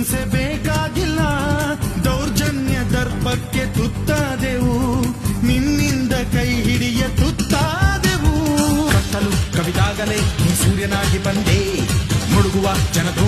ಹಿಂಸೆ ಬೇಕಾಗಿಲ್ಲ, ದೌರ್ಜನ್ಯ ದರ್ಪಕ್ಕೆ ತುತ್ತಾದೆವು, ನಿನ್ನಿಂದ ಕೈ ಹಿಡಿಯ ತುತ್ತಾದೆವು. ಕತ್ತಲು ಕವಿದಾಗಲೇ ನೀ ಸೂರ್ಯನಾಗಿ ಬಂದೆ, ಮುಳುಗುವ ಜನದೋಣಿ